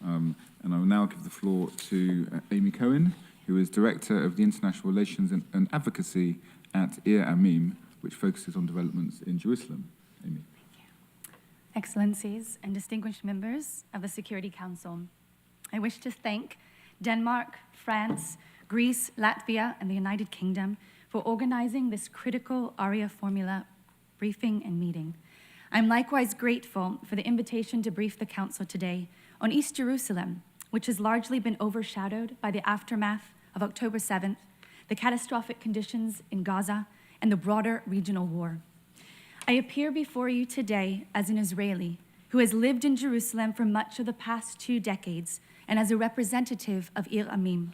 And I will now give the floor to Aimee Cohen, who is Director of the International Relations and Advocacy at Amim, which focuses on developments in Jerusalem. Aimee. Excellencies and distinguished members of the Security Council, I wish to thank Denmark, France, Greece, Latvia, and the United Kingdom for organizing this critical ARIA formula briefing and meeting. I'm likewise grateful for the invitation to brief the Council today on East Jerusalem, which has largely been overshadowed by the aftermath of October 7th, the catastrophic conditions in Gaza, and the broader regional war. I appear before you today as an Israeli who has lived in Jerusalem for much of the past 2 decades and as a representative of Amim.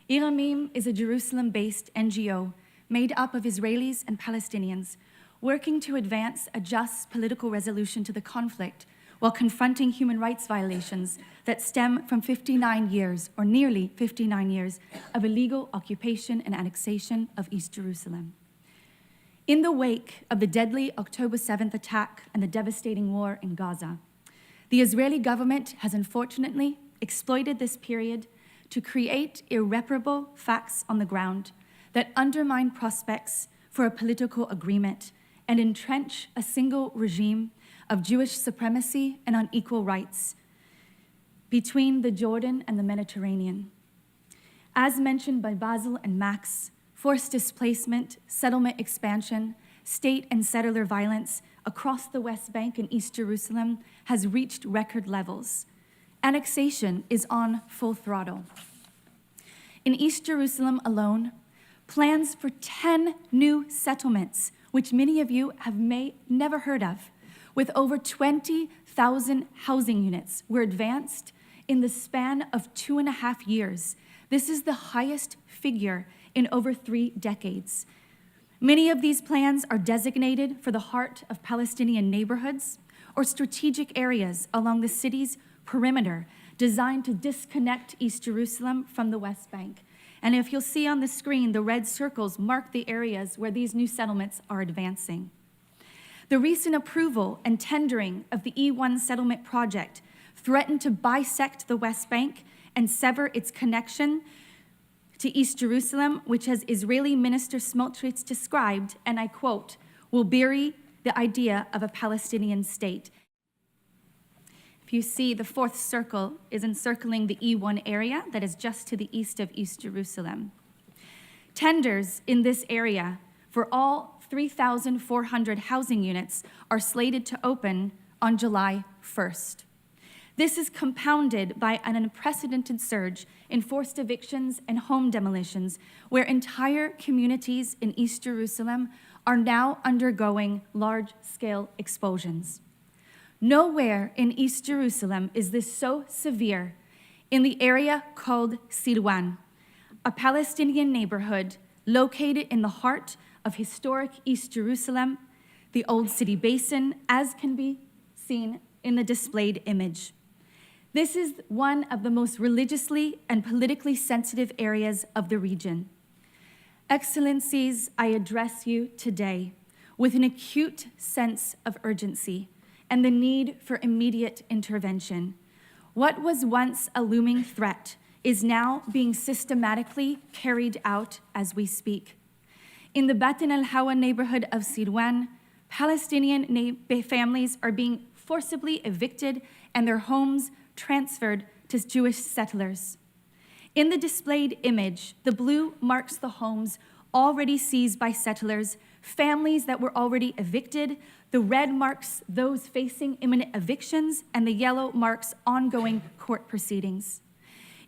Amim is a Jerusalem-based NGO made up of Israelis and Palestinians working to advance a just political resolution to the conflict while confronting human rights violations that stem from 59 years, or nearly 59 years, of illegal occupation and annexation of East Jerusalem. In the wake of the deadly October 7th attack and the devastating war in Gaza, the Israeli government has unfortunately exploited this period to create irreparable facts on the ground that undermine prospects for a political agreement and entrench a single regime of Jewish supremacy and unequal rights between the Jordan and the Mediterranean. As mentioned by Basil and Max, forced displacement, settlement expansion, state and settler violence across the West Bank and East Jerusalem has reached record levels. Annexation is on full throttle. In East Jerusalem alone, plans for 10 new settlements, which many of you have never heard of, with over 20,000 housing units, were advanced in the span of 2.5 years. This is the highest figure in over 3 decades. Many of these plans are designated for the heart of Palestinian neighborhoods or strategic areas along the city's perimeter designed to disconnect East Jerusalem from the West Bank. And if you'll see on the screen, the red circles mark the areas where these new settlements are advancing. The recent approval and tendering of the E1 settlement project threatened to bisect the West Bank and sever its connection to East Jerusalem, which, as Israeli Minister Smotrich described, and I quote, will bury the idea of a Palestinian state. If you see, the 4th circle is encircling the E1 area that is just to the east of East Jerusalem. Tenders in this area for all 3,400 housing units are slated to open on July 1st. This is compounded by an unprecedented surge in forced evictions and home demolitions, where entire communities in East Jerusalem are now undergoing large-scale expulsions. Nowhere in East Jerusalem is this so severe in the area called Silwan, a Palestinian neighborhood located in the heart of historic East Jerusalem, the Old City Basin, as can be seen in the displayed image. This is one of the most religiously and politically sensitive areas of the region. Excellencies, I address you today with an acute sense of urgency and the need for immediate intervention. What was once a looming threat is now being systematically carried out as we speak. In the Batin al-Hawa neighborhood of Silwan, Palestinian families are being forcibly evicted and their homes transferred to Jewish settlers. In the displayed image, the blue marks the homes already seized by settlers, families that were already evicted, the red marks those facing imminent evictions, and the yellow marks ongoing court proceedings.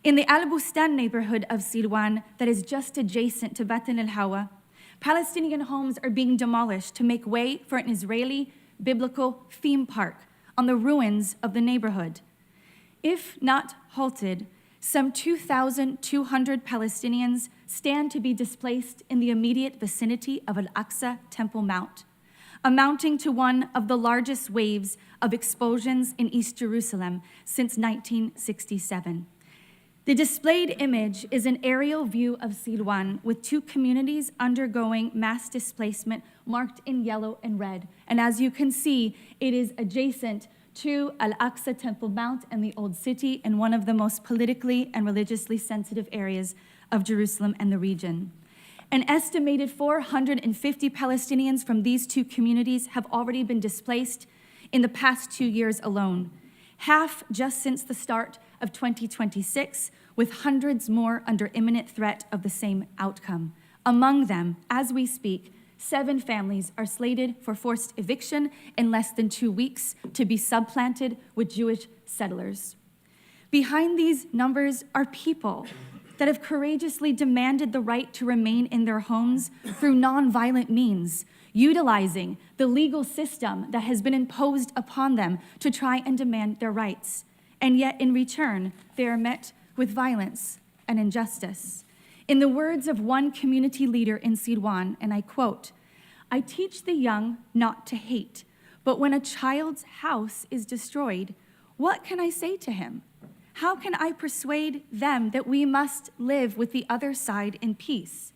In the Al-Bustan neighborhood of Silwan, that is just adjacent to Batin al-Hawa, Palestinian homes are being demolished to make way for an Israeli biblical theme park on the ruins of the neighborhood. If not halted, some 2,200 Palestinians stand to be displaced in the immediate vicinity of Al-Aqsa Temple Mount, amounting to one of the largest waves of expulsions in East Jerusalem since 1967. The displayed image is an aerial view of Silwan with 2 communities undergoing mass displacement marked in yellow and red. And as you can see, it is adjacent to Al-Aqsa Temple Mount and the Old City in one of the most politically and religiously sensitive areas of Jerusalem and the region. An estimated 450 Palestinians from these two communities have already been displaced in the past 2 years alone, half just since the start of 2026, with hundreds more under imminent threat of the same outcome. Among them, as we speak, 7 families are slated for forced eviction in less than 2 weeks to be supplanted with Jewish settlers. Behind these numbers are people that have courageously demanded the right to remain in their homes through nonviolent means, utilizing the legal system that has been imposed upon them to try and demand their rights. And yet, in return, they are met with violence and injustice. In the words of one community leader in Sidwan, and I quote, "I teach the young not to hate, but when a child's house is destroyed, what can I say to him? How can I persuade them that we must live with the other side in peace?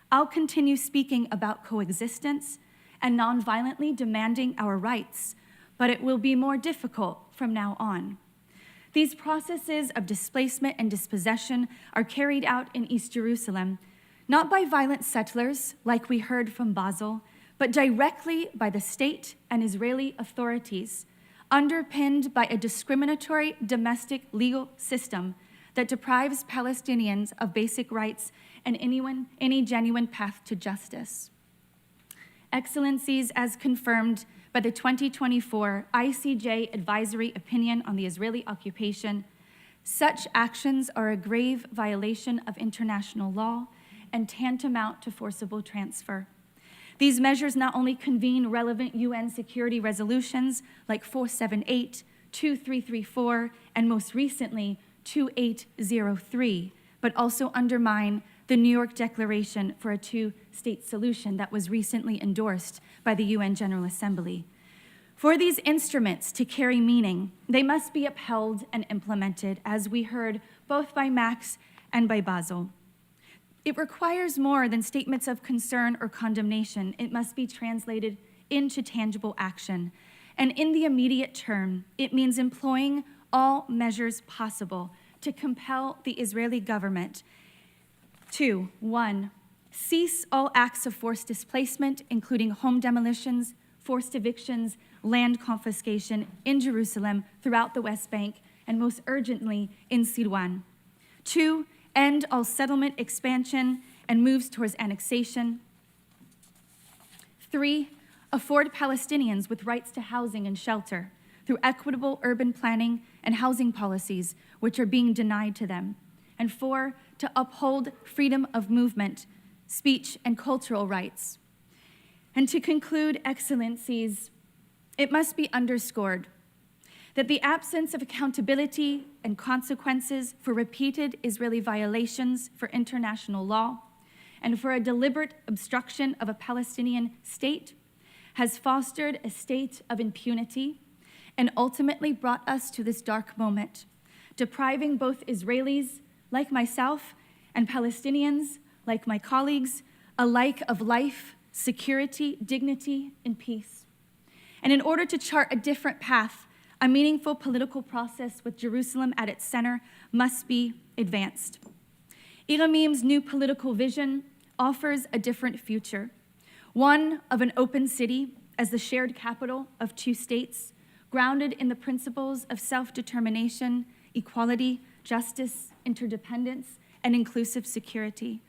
I'll continue speaking about coexistence and nonviolently demanding our rights, but it will be more difficult from now on." These processes of displacement and dispossession are carried out in East Jerusalem, not by violent settlers, like we heard from Basel, but directly by the state and Israeli authorities, underpinned by a discriminatory domestic legal system that deprives Palestinians of basic rights and any genuine path to justice. Excellencies, as confirmed by the 2024 ICJ advisory opinion on the Israeli occupation, such actions are a grave violation of international law and tantamount to forcible transfer. These measures not only convene relevant UN security resolutions like 478, 2334, and most recently 2803, but also undermine the New York Declaration for a two-state solution that was recently endorsed by the UN General Assembly. For these instruments to carry meaning, they must be upheld and implemented, as we heard both by Max and by Basel. It requires more than statements of concern or condemnation. It must be translated into tangible action. And in the immediate term, it means employing all measures possible to compel the Israeli government to, 1, cease all acts of forced displacement, including home demolitions, forced evictions, land confiscation in Jerusalem, throughout the West Bank, and most urgently in Sidwan. 2, end all settlement expansion and moves towards annexation. 3, afford Palestinians with rights to housing and shelter through equitable urban planning and housing policies, which are being denied to them. And 4, to uphold freedom of movement, speech, and cultural rights. And to conclude, Excellencies, it must be underscored that the absence of accountability and consequences for repeated Israeli violations for international law and for a deliberate obstruction of a Palestinian state has fostered a state of impunity and ultimately brought us to this dark moment, depriving both Israelis, like myself, and Palestinians, like my colleagues, alike of life, security, dignity, and peace. And in order to chart a different path, a meaningful political process with Jerusalem at its center must be advanced. Iramim's new political vision offers a different future, one of an open city as the shared capital of two states, grounded in the principles of self-determination, equality, justice, interdependence, and inclusive security.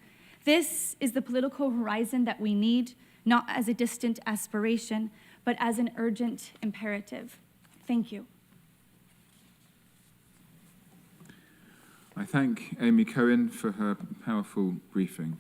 This is the political horizon that we need, not as a distant aspiration, but as an urgent imperative. Thank you. I thank Amy Cohen for her powerful briefing.